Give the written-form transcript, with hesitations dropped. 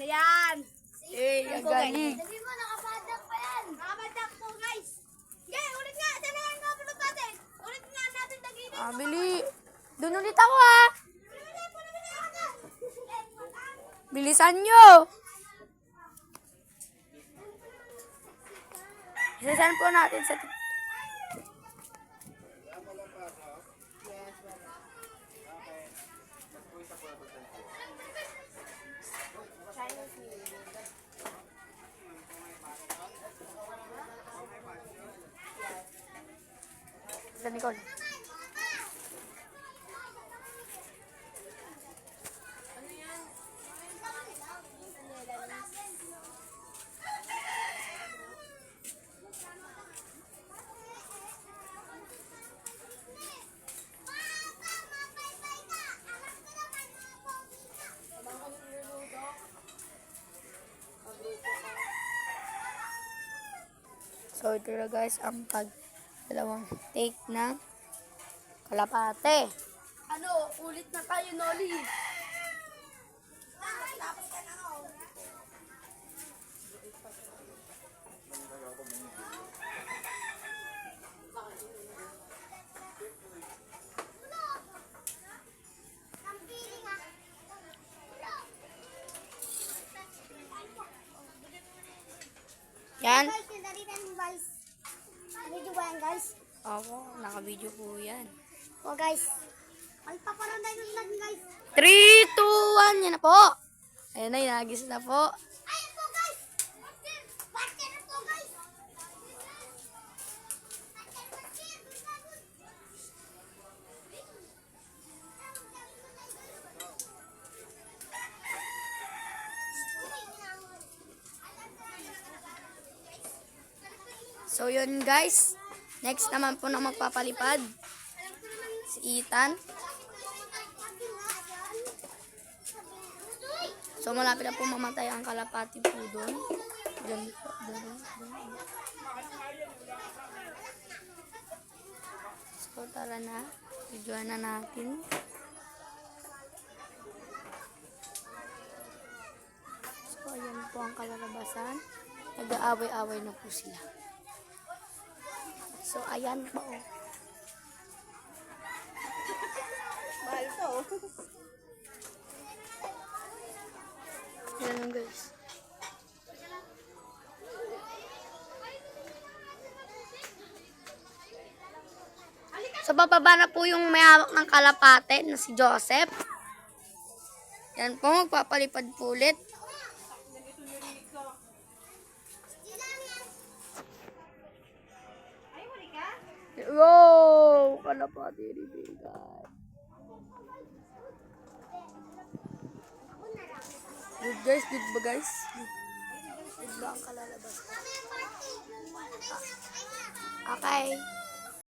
Yan. Ang galing. Sabi mo, nakapadlock pa yan. Nakapadlock po, guys. Okay, ulit nga. Sana nga ang kapulot natin. Ulit nga natin tagitin. Bili. Doon ulit ako ah. Bilisan nyo. Isasan po natin sa... Sa Nicole. So ito na guys ang dalawang take ng kalapate. Ano, ulit na tayo, Noli. Yan. Video ba yan, guys? Opo, naka-video po yan. O, guys. Magpaparoon tayo ng vlog, guys. 3, 2, 1. Yan na po. Ayan na, inagis na po. Ayan po, guys. Partner na po, guys. So yun guys. Next naman po na magpapalipad. Si Ethan. So malapit na po mamatay ang kalapati po doon. Diyan po. Doon. So tara na. Videoan na natin. So ayan po ang kalalabasan. Nag-aaway-aaway na po sila. So ayan po. Mahal to. Yan guys. So bababa na po yung may hawak ng kalapate na si Joseph. Yan po, magpapalipad po ulit. Wow! Kalapate rin guys. Good guys, good ba guys? Good ba ang kalalabas? Okay.